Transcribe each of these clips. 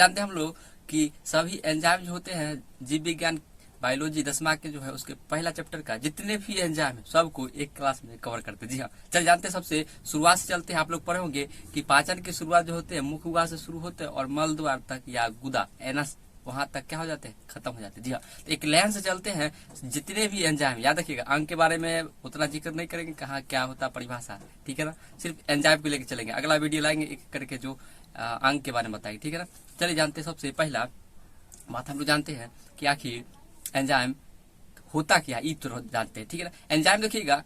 जानते हैं हम लोग कि सभी एंजाइम जो होते हैं जीव विज्ञान बायोलॉजी 10वीं के जो है उसके पहला चैप्टर का जितने भी एंजाइम है सबको एक क्लास में कवर करते हैं। जी हाँ, चल जानते हैं सबसे शुरुआत से चलते हैं। आप लोग पढ़े होंगे कि पाचन की शुरुआत जो होते हैं मुख द्वार से शुरू होते हैं और मल द्वार तक या गुदा एनस वहां तक क्या हो जाते हैं, खत्म हो जाते हैं। जी हाँ, तो एक लाइन से चलते हैं। जितने भी एंजाइम याद रखिएगा, अंग के बारे में उतना जिक्र नहीं करेंगे, कहाँ क्या होता है परिभाषा, ठीक है ना, सिर्फ एंजाइम को लेकर चलेंगे। अगला वीडियो लाएंगे एक करके जो अंग के बारे में बताएंगे, ठीक है ना। चलिए जानते हैं सबसे पहला बात हम लोग जानते हैं कि आखिर एंजाइम होता क्या, ये तो जानते हैं, ठीक है ना। एंजाइम देखिएगा,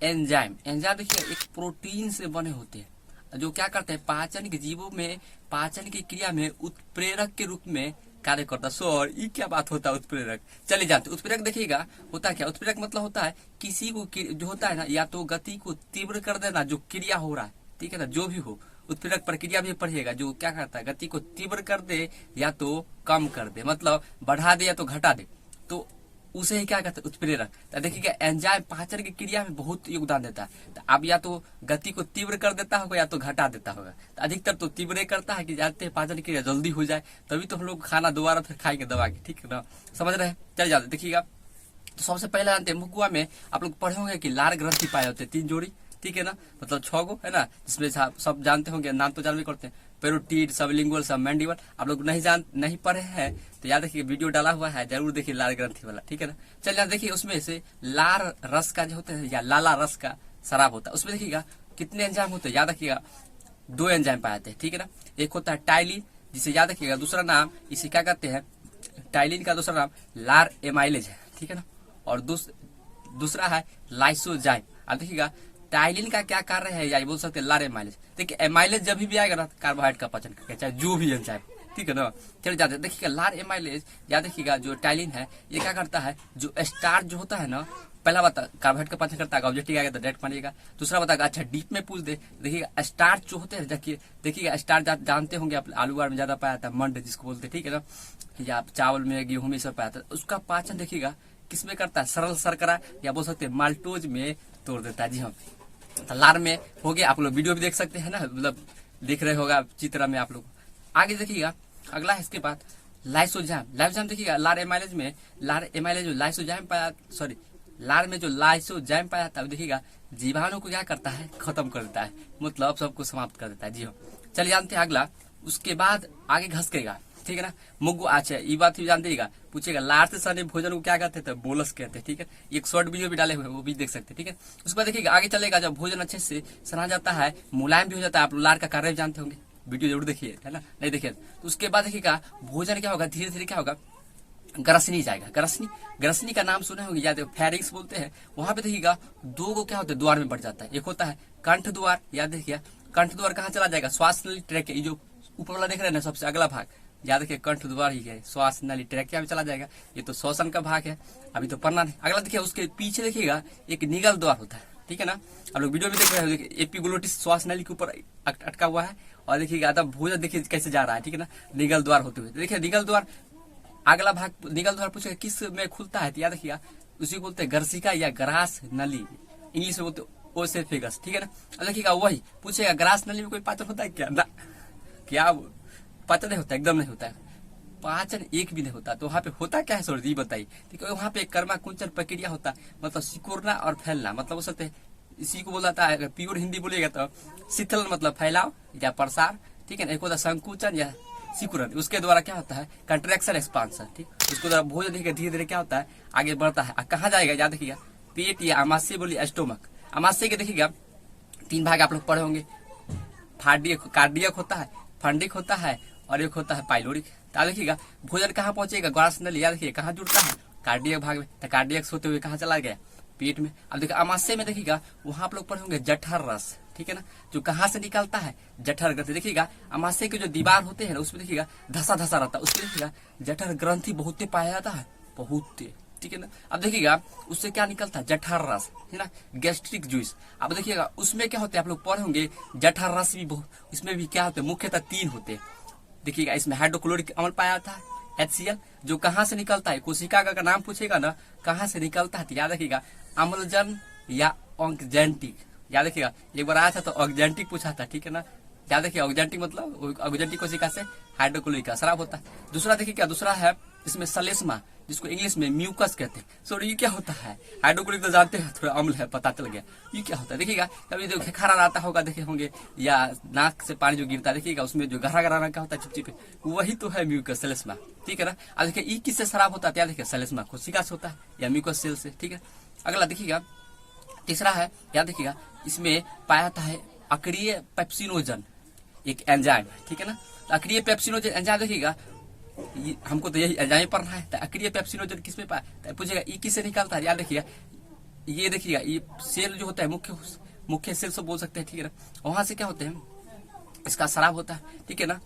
एंजाइम देखिएगा एक प्रोटीन से बने होते हैं जो क्या करते हैं पाचन के जीवों में पाचन की क्रिया में उत्प्रेरक के रूप में कार्य करता है। सर ये क्या बात होता है उत्प्रेरक, चलिए जानते हैं। उत्प्रेरक देखिएगा होता क्या, उत्प्रेरक मतलब होता है किसी को जो होता है ना, या तो गति को तीव्र कर देना जो क्रिया हो रहा है, ठीक है ना, जो भी हो उत्प्रेरक प्रक्रिया भी पढ़िएगा, जो क्या करता है गति को तीव्र कर दे या तो कम कर दे, मतलब बढ़ा दे या तो घटा दे, तो उसे ही क्या कहते हैं उत्प्रेरक। तो देखिएगा एंजाइम पाचन की क्रिया में बहुत योगदान देता है। तो अब या तो गति को तीव्र कर देता होगा या तो घटा देता होगा। तो अधिकतर तो तीव्र करता है कि जानते हैं पाचन की क्रिया जल्दी हो जाए, तभी तो हम लोग खाना दोबारा फिर खाएंगे दबा के, ठीक है ना, समझ रहे हैं। चल जाते देखिएगा। तो सबसे पहले जानते हैं मुकुआ में आप लोग पढ़े होंगे कि लार ग्रंथि पाए होते हैं 3 जोड़ी, ठीक है ना, मतलब 6 गो है ना, जिसमें सब जानते होंगे, नाम तो जानते करते हैं, पेरोटिड, सबलिंगुअल, सब मैंडिबल। आप लोग नहीं पढ़े हैं तो याद रखिए, वीडियो डाला हुआ है जरूर देखिए लार ग्रंथि वाला, ठीक है ना। चलिए याद देखिए, उसमें से लार रस का जो होता है या लाला रस का शराब होता है, उसमें देखिएगा कितने एंजाइम होते हैं, याद रखिएगा 2 एंजाइम पाए जाते हैं, ठीक है ना। एक होता है टाइलिन, जिसे याद रखिएगा दूसरा नाम इसे क्या कहते हैं, टाइलिन का दूसरा नाम लार एमाइलेज है, ठीक है ना, और दूसरा है लाइसोजाइम। अब देखिएगा टाइलिन का क्या कार्य है, या बोल सकते हैं लार एमाइलेज। देखिए एमाइलेज जब भी आएगा ना कार्बोहाइड्रेट का पाचन करके, चाहे जो भी एंजाइम, ठीक है ना। चलिए जाते देखिएगा लार एमाइलेज, याद देखिएगा जो टाइलिन है ये क्या करता है, जो स्टार्च जो होता है ना, पहला बता कार्बोहाइड्रेट का पाचन करता है, ऑब्जेक्टिव आएगा तो डायरेक्ट मानिएगा। दूसरा बताएगा, अच्छा डीप में पूछ दे, देखिएगा स्टार्च जो होते हैं, देखिएगा स्टार्च जानते होंगे आप, आलू में ज्यादा पाया जाता है, मंड जिसको बोलते हैं, ठीक है ना, या चावल में गेहूं में सब पाया जाता है। उसका पाचन देखिएगा किसमें करता है, सरल शर्करा या बोल सकते हैं माल्टोज में तोड़ देता है। जी हाँ, तो लार में हो गया, आप लोग वीडियो भी देख सकते हैं ना, मतलब देख रहे होगा चित्र में आप लोग। आगे देखिएगा अगला है इसके बाद लाइसोजाइम देखिएगा, लार एमाइलेज में लाइसोजाइम पाया, सॉरी लार में जो लाइसोजाइम पाया जाता है देखिएगा जीवाणु को क्या करता है, खत्म कर देता है, मतलब सबको समाप्त कर देता है। जी हाँ, चलिए जानते हैं अगला। उसके बाद आगे घसकेगा, ठीक है ना, मुग्गु। अच्छा ये बात भी जान दीजिएगा, पूछेगा लार से सने भोजन को क्या कहते हैं, बोलस कहते हैं, ठीक है। एक शॉर्ट वीडियो भी डाले हुए वो भी देख सकते हैं, ठीक है। उसके बाद देखिएगा आगे चलेगा, जब भोजन अच्छे से सना जाता है, मुलायम भी हो जाता है, आप लार का कार्य भी जानते होंगे, वीडियो जरूर देखिए, है ना, नहीं देखिए तो उसके बाद देखिएगा भोजन क्या होगा, धीरे धीरे क्या होगा, ग्रसनी जाएगा। ग्रसनी का नाम सुने होंगे, याद फेरिंग्स बोलते हैं। वहां पे देखिएगा 2 को क्या होता है, द्वार में बढ़ जाता है। एक होता है कंठ द्वार, याद देखिए कंठ द्वार कहाँ चला जाएगा, श्वास नली ट्रैक, ये जो ऊपर वाला देख रहे हैं ना सबसे अगला भाग, याद रखिए कंठ द्वार ही है, श्वास नली ट्रैकिया में चला जाएगा, ये तो श्वसन का भाग है, अभी तो पढ़ना नहीं। अगला देखिए उसके पीछे देखिएगा एक निगल द्वार होता है, ठीक है ना, आप लोग वीडियो भी देख रहे हो, एपिग्लोटिस श्वास नली के ऊपर अटका हुआ है, और देखिएगा तब भोजन देखिए कैसे जा रहा है, ठीक है ना, निगल द्वार होते हुए। देखिए निगल द्वार अगला भाग, निगल द्वार पूछेगा किस में खुलता है, तो याद रखिएगा उसी को बोलते हैं गर्सिका या ग्रास नली, इंग्लिश में बोलते ओसेफेगस, ठीक है ना। अब देखिएगा वही पूछेगा ग्रास नली में कोई पाचन होता है क्या, ना क्या पाचन नहीं होता, एकदम नहीं होता है, पाचन एक भी नहीं होता। तो वहाँ पे होता क्या है सर जी बताइए, देखिए वहाँ पे कर्मा कुंचन प्रक्रिया होता है, मतलब सिकुड़ना और फैलना, मतलब हो सकते इसी को बोला जाता है, अगर प्योर हिंदी बोलिएगा तो शीतल मतलब फैलाव या प्रसार, ठीक है ना। एक होता है संकुचन या सिकुड़न, उसके द्वारा क्या होता है कंट्रैक्शन एक्सपांशन, ठीक, उसके द्वारा भोजन धीरे धीरे क्या होता है आगे बढ़ता है। कहाँ जाएगा, याद देखिएगा पेट या अमाशय बोलिए स्टोमक। अमाशय के देखिएगा 3 भाग आप लोग पढ़े होंगे, कार्डियक होता है, फंडिक होता है, और एक होता है पाइलोरिक। तो देखिएगा भोजन कहाँ पहुंचेगा, ग्रास नली, याद देखिए कहाँ जुड़ता है, कार्डियक भाग में, तो कार्डियक होते हुए कहाँ चला गया, पेट में। अब देखिए अमाशय में देखिएगा वहां आप लोग पढ़े होंगे जठर रस, ठीक है ना, जो कहाँ से निकलता है, जठर ग्रंथि। देखिएगा अमाशय के जो दीवार होते हैं ना उसमें देखिएगा धसा धसा रहता है, उसमें देखिएगा जठर ग्रंथि बहुत पाया जाता है, बहुत, ठीक है ना। अब देखिएगा उससे क्या निकलता है, जठर रस, है ना, गैस्ट्रिक जूस। अब देखिएगा उसमें क्या होते हैं आप लोग पढ़े होंगे, जठर रस भी इसमें भी क्या होते हैं, मुख्यतः 3 होते हैं। देखिएगा इसमें हाइड्रोक्लोरिक अम्ल पाया जाता है HCl, जो कहाँ से निकलता है, कोशिका का नाम पूछेगा ना कहाँ से निकलता है, तो याद रखिएगा अम्लजन या ऑक्जेंटिक, याद रखिएगा एक बार आया था तो ऑक्जेंटिक पूछा था, ठीक है ना, क्या देखिए ऑक्जेंटिक मतलब ऑक्जेंटिक कोशिका से हाइड्रोक्लोरिक का स्राव होता है। दूसरा देखिए क्या दूसरा है इसमें सलेस्मा, जिसको इंग्लिश में म्यूकस कहते हैं। सो ये क्या होता है, हाइड्रोक्लोरिक तो जानते हैं, थोड़ा अम्ल है, पता चल गया। ये क्या होता है देखिएगा, कभी जो खारा आता होगा देखे होंगे, या नाक से पानी जो गिरता है देखिएगा, उसमें जो गहरा गहरा का होता है चिपचिपे, वही तो है म्यूकस सलेस्मा, ठीक है ना। अब देखिए ये किससे स्राव होता है, क्या देखिए सलेस्मा कोशिका से होता है या म्यूकस सेल से, ठीक है। अगला देखिएगा तीसरा है, क्या देखिएगा इसमें पाया जाता है अक्रिय पेप्सिनोजन, एक एंजाइम, ठीक है ना। अक्रिय पेप्सिनोजन एंजाइम देखिएगा, हमको तो यही एंजाइम पढ़ना है। तो अक्रिय पेप्सिनोजन किस में पाया, पूछेगा ये किससे निकलता है, याद देखिएगा ये देखिएगा ये सेल जो होता है मुख्य सेल से बोल सकते हैं, ठीक है ना। वहां से क्या होते हैं, इसका स्राव होता है, ठीक है ना।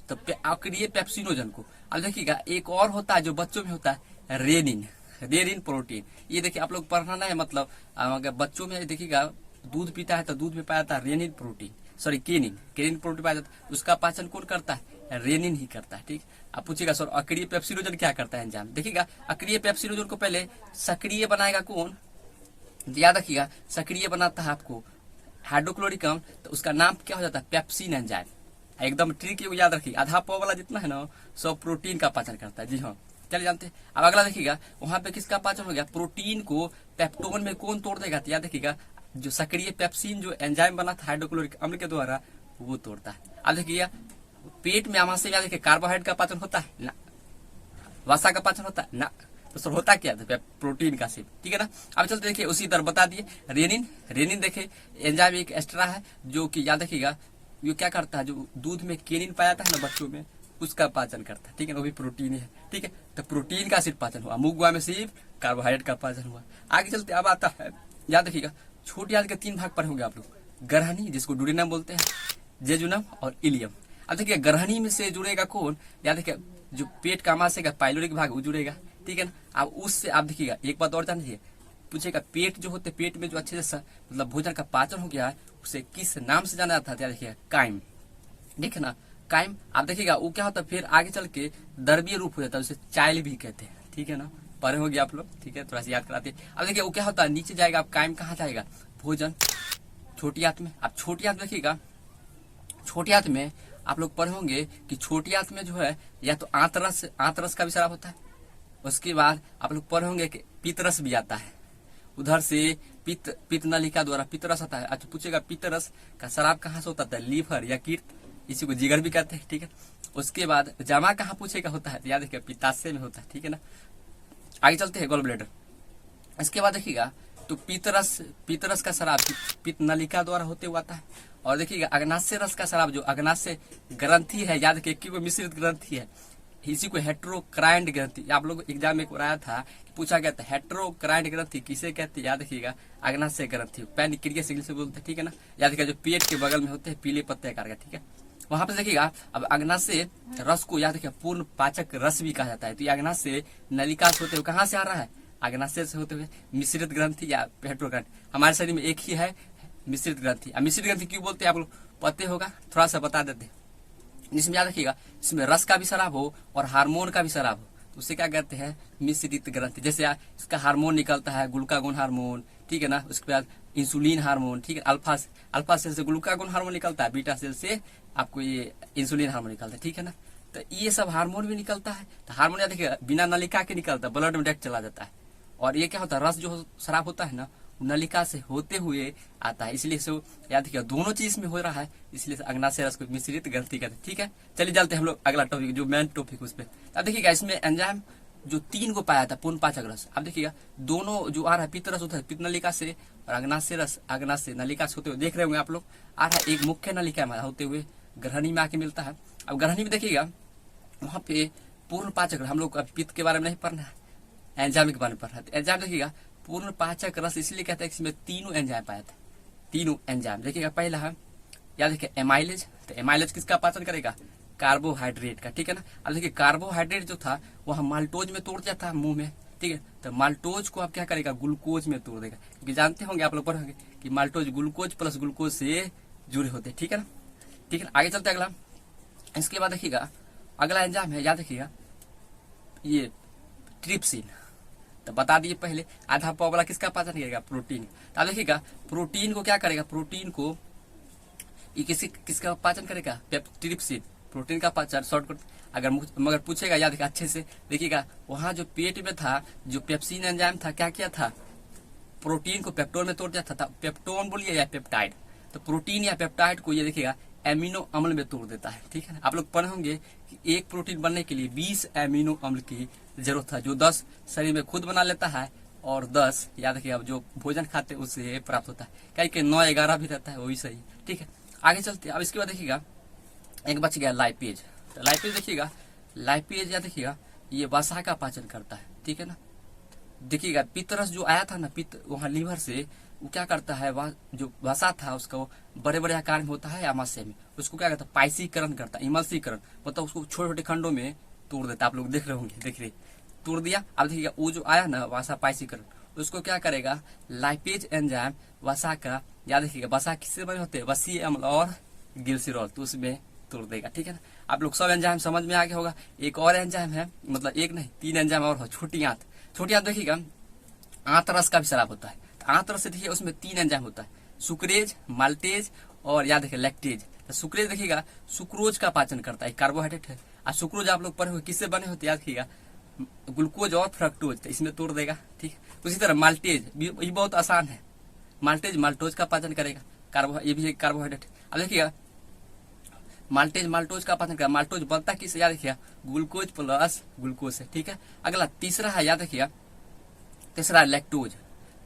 तो अक्रिय पेप्सिनोजन को अब देखिएगा एक और होता है जो बच्चों में होता है, रेनिन प्रोटीन। ये देखिए आप लोग पढ़ना है, मतलब अगर बच्चों में देखिएगा दूध पीता है तो दूध में पाया जाता है रेनिन प्रोटीन, सॉरी केनिन प्रोटीन पाया जाता है। उसका पाचन कौन करता है, रेनिन ही करता है, ठीक। आप पूछिएगा सर अक्रिय पेप्सिनोजन क्या करता है एंजाइम, देखिएगा अक्रिय पेप्सिनोजन को पहले सक्रिय बनाएगा कौन, याद रखिएगा सक्रिय बनाता है आपको हाइड्रोक्लोरिक अम्ल, तो उसका नाम क्या हो जाता है, पेप्सिन एंजाइम। एकदम ट्रिक याद रखिए, आधा पाव वाला जितना है ना सब प्रोटीन का पाचन करता है, जी हाँ चलिए जानते हैं। अब अगला देखिएगा वहां पे किसका पाचन हो गया, प्रोटीन को पेप्टोन में कौन तोड़ देगा, तो याद देखिएगा जो सक्रिय पेप्सिन जो एंजाइम बना था हाइड्रोक्लोरिक अम्ल के द्वारा वो तोड़ता है। अब देखिएगा पेट में आमाशय में देखिए कार्बोहाइड्रेट का पाचन होता है ना, वसा का पाचन होता है ना, तो सर होता क्या है प्रोटीन का सिर्फ, ठीक है ना। अब चलते देखिए उसी तरह बता दिए रेनिन देखिए एंजाइम एक एक्स्ट्रा है जो कि याद रखिएगा ये क्या करता है, जो दूध में केनिन पाया जाता है ना बच्चों में, उसका पाचन करता है, ठीक है ना, वो भी प्रोटीन है, ठीक है। तो प्रोटीन का सिर्फ पाचन हुआ, मुगवा में सिर्फ कार्बोहाइड्रेट का पाचन हुआ। आगे चलते अब आता है, याद रखिएगा छोटी आंत के 3 भाग पर होंगे आप लोग, ग्रहणी जिसको डुडेनम बोलते हैं, जेजुनम और इलियम। अब देखिए ग्रहणी में से जुड़ेगा कौन, याद देखिए जो पेट का आमाशय का पाइलोरिक भाग वो जुड़ेगा, ठीक है ना। अब उससे आप देखिएगा एक बात और जानिए, पूछेगा पेट जो होते पेट में जो अच्छे से मतलब भोजन का पाचन हो गया है उसे किस नाम से जाना जाता है, देखिएगा काइम, ठीक है ना, काइम। आप देखिएगा वो क्या होता है फिर आगे चल के द्रव्य रूप हो जाता है, उसे चाइल भी कहते हैं, ठीक है ना, पढ़े होंगे आप लोग, ठीक है, थोड़ा सा याद कराते हैं। अब देखिए वो क्या होता है नीचे जाएगा, आप काइम कहाँ जाएगा, भोजन छोटी आंत में। आप छोटी आंत देखिएगा, छोटी आंत में आप लोग पढ़े होंगे कि छोटी आंत में जो है या तो आंतरस का भी स्राव होता है, उसके बाद आप लोग पढ़े होंगे कि पित्तरस भी आता है, उधर से पित्त नलिका द्वारा पित्तरस आता है। अच्छा पूछेगा पित्तरस का स्राव कहाँ से होता है, लीवर या कीट, इसी को जिगर भी कहते हैं, ठीक है। उसके बाद जमा कहाँ पूछेगा होता है, याद रखिएगा पित्ताशय में होता है, ठीक है ना। आगे चलते हैं गॉल ब्लैडर। इसके बाद देखिएगा तो पित्तरस का स्राव पित्त नलिका द्वारा होते हुआ आता है। और देखिएगा अग्नाशय रस का स्राव जो अग्नाशय ग्रंथि है, याद रखिए एक मिश्रित ग्रंथि है, इसी को हेट्रोक्राइंड ग्रंथि, आप लोग एग्जाम में कराया था, पूछा गया था हेट्रोक्राइंड ग्रंथि किसे कहते हैं, याद रखिएगा अग्नाशय ग्रंथि, पैनिक्रियास इंग्लिश से बोलते हैं, ठीक है ना। याद रखिएगा जो पेट के बगल में होते हैं पीले पत्ते आकार का, ठीक है। वहां पे देखिएगा अब अग्नाशय रस को याद रखिएगा पूर्ण पाचक रस भी कहा जाता है। तो ये अग्नाशय नलिका से होते हुए कहाँ से आ रहा है, अग्नाशय से होते हुए मिश्रित ग्रंथि या हेट्रोक्राइंड। हमारे शरीर में एक ही है मिश्रित ग्रंथि। अब मिश्रित ग्रंथि क्यों बोलते हैं आप लोग पते होगा, थोड़ा सा बता देते हैं। जिसमें याद रखिएगा इसमें रस का भी स्राव हो और हार्मोन का भी स्राव हो तो उसे क्या कहते हैं, मिश्रित ग्रंथि। जैसे इसका हार्मोन निकलता है ग्लूकागोन हार्मोन, ठीक है ना, उसके बाद इंसुलिन हार्मोन, ठीक है, अल्फा सेल से ग्लूकागोन हार्मोन निकलता है, बीटा सेल से आपको ये इंसुलिन हार्मोन निकलता है, ठीक है ना। तो ये सब हार्मोन भी निकलता है। तो हार्मोन याद देखिएगा बिना नलिका के निकलता है, ब्लड में डायरेक्ट चला जाता है। और ये क्या होता है, रस जो स्राव होता है ना नलिका से होते हुए आता है, इसलिए से याद रखिएगा दोनों चीज में हो रहा है, इसलिए अग्नाशय रस को मिश्रित ग्रंथि कहते हैं, ठीक है। चलिए चलते हैं हम लोग अगला टॉपिक जो मेन टॉपिक उस पर। अब देखिएगा इसमें एंजाइम जो 3 को पाया था पूर्ण पाचक रस। अब देखिएगा दोनों जो आ रहा है पित्त रस होता है पित्त नलिका से, और अग्नाशय रस अग्नाशय नलिका से होते हुए देख रहे होंगे आप लोग, आ रहा है एक मुख्य नलिका में होते हुए ग्रहणी में आके मिलता है। अब ग्रहणी में देखिएगा वहां पे पूर्ण पाचक, हम लोग पित्त के बारे में नहीं पढ़ना है, एंजाइम के बारे में पढ़ना है। तो एंजाइम देखिएगा पूर्ण पाचक रस इसलिए कहते हैं कि इसमें 3 एंजाइम पाया था, 3 एंजाइम। देखिएगा पहला है याद देखिए एमाइलेज। तो एमाइलेज किसका पाचन करेगा, कार्बोहाइड्रेट का, ठीक है ना। अब देखिए कार्बोहाइड्रेट जो था वह माल्टोज में तोड़ दिया था मुंह में, ठीक है। तो माल्टोज को आप क्या करेगा, ग्लूकोज में तोड़ देगा, क्योंकि जानते होंगे आप लोग पढ़ोगे कि माल्टोज ग्लूकोज प्लस ग्लूकोज से जुड़े होते हैं, ठीक है ना, ठीक है। आगे चलते अगला। इसके बाद देखिएगा अगला एंजाइम है, याद रखिएगा ये ट्रिप्सिन। तो बता दिए पहले आधा पाव वाला किसका पाचन करेगा, प्रोटीन। तो देखिएगा प्रोटीन को क्या करेगा, प्रोटीन को ये किसका पाचन करेगा? ट्रिप्सिन, प्रोटीन का पाचन शॉर्टकट। अगर मगर पूछेगा याद अच्छे से देखिएगा, वहां जो पेट में था जो पेप्सिन एंजाइम था क्या किया था? प्रोटीन को पेप्टोन में तोड़ दिया था। पेप्टोन बोलिए या पेप्टाइड, तो प्रोटीन या पेप्टाइड को ये देखिएगा एमिनो अम्ल में तोड़ देता है। ठीक है ना, आप लोग पढ़े होंगे कि एक प्रोटीन बनने के लिए 20 एमिनो अम्ल की जरूरत है, जो 10 शरीर में खुद बना लेता है और 10 याद रखिएगा जो भोजन खाते हैं उससे प्राप्त होता है। कहीं के 9-11 भी रहता है, वही सही। ठीक है, आगे चलते हैं। अब इसके बाद देखिएगा एक बच गया लाइपेज। तो लाइपेज देखिएगा, लाइपेज या देखिएगा ये वसा का पाचन करता है। ठीक है ना, देखिएगा पित्तरस जो आया था ना पित्त वहां लीवर से, वो क्या करता है, वह जो वसा था उसका बड़े बड़े आकार में होता है आमाशय में, उसको क्या करता है? पाइसीकरण करता है, इमल्सीकरण, मतलब उसको छोटे छोटे खंडों में तोड़ देता है। आप लोग देख रहे होंगे, देख रहे तोड़ दिया। अब देखिएगा वो जो आया ना वसा पाइसीकरण, उसको क्या करेगा? लाइपेज एंजाइम वसा का, याद रखिएगा वसा किससे बने होते हैं? वसीय अम्ल और ग्लिसरॉल, तो उसमें तोड़ देगा। ठीक है ना, आप लोग सब एंजाइम समझ में आ गया होगा। एक और एंजाइम है, मतलब एक नहीं 3 एंजाइम और हो, छोटी आंत। छोटी आंत देखिएगा आंतरस का भी शराब होता है। तो आंतरस से देखिए उसमें 3 एंजाइम होता है, सुक्रेज, माल्टेज और याद रखिए लैक्टेज। तो सुक्रेज देखिएगा सुक्रोज का पाचन करता है, कार्बोहाइड्रेट है। और सुक्रोज आप लोग पढ़े हुए किससे बने होते हैं? याद रखिएगा ग्लूकोज और फ्रक्टोज, तो इसमें तोड़ देगा। ठीक है, उसी तरह माल्टेज ये बहुत आसान है, माल्टेज माल्टोज का पाचन करेगा, ये भी एक कार्बोहाइड्रेट है। अब देखिएगा माल्टेज माल्टोज का पाचन करेगा। माल्टोज बनता किससे? याद रखिएगा ग्लूकोज प्लस ग्लूकोज से। ठीक है, अगला तीसरा है, याद रखिएगा तीसरा है लैक्टोज।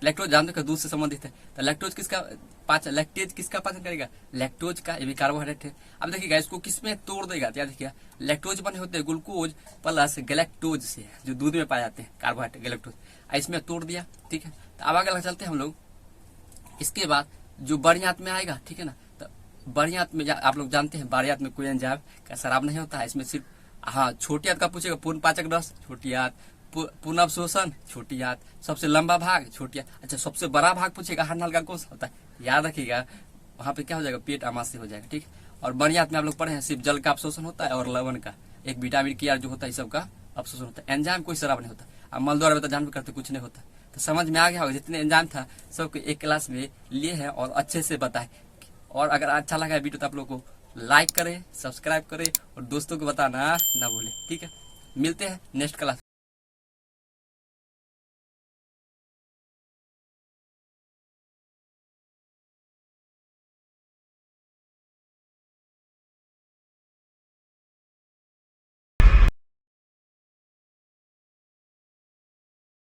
लैक्टोज जानते हो दूध से संबंधित है। तो लैक्टोज किसका पाचन, लैक्टेज किसका पाचन करेगा? लैक्टोज का, ये भी कार्बोहाइड्रेट है। अब देखिएगा इसको किसमें तोड़ देगा? तो याद रखिएगा लैक्टोज बने होते हैं ग्लूकोज प्लस गैलेक्टोज से, जो दूध में पाए जाते हैं कार्बोहाइड्रेट गैलेक्टोज, इसमें तोड़ दिया। ठीक है, तो अब आगे चलते हैं हम लोग। इसके बाद जो बड़ी आंत में आएगा, ठीक है ना, तो बड़ी आंत में आप लोग जानते हैं बड़ी आंत में कोई एंजाइम का शराब नहीं होता है। इसमें सिर्फ हाँ छोटी आंत का पूछेगा, पूर्ण पाचक रस छोटी आंत, पूर्ण अवशोषण छोटी आंत, सबसे लंबा भाग छोटी आंत। अच्छा, सबसे बड़ा भाग पूछेगा हर नाल का कौन सा होता है? याद रखिएगा वहां पे क्या हो जाएगा? पेट आमाशय हो जाएगा। ठीक, और बड़ी आंत में आप लोग पढ़े हैं सिर्फ जल का अवशोषण होता है और लवण का, एक विटामिन की जो होता है सब का अवशोषण होता है। एंजाइम कोई शराब नहीं होता। अब मल द्वारा जान भी करते कुछ नहीं होता। तो समझ में आ गया होगा, जितने एंजाइम था सबको एक क्लास में लिए हैं और अच्छे से बताए। और अगर अच्छा लगा वीडियो तो आप लोग को लाइक करें, सब्सक्राइब करें और दोस्तों को बताना ना भूलें। ठीक है, मिलते हैं नेक्स्ट क्लास।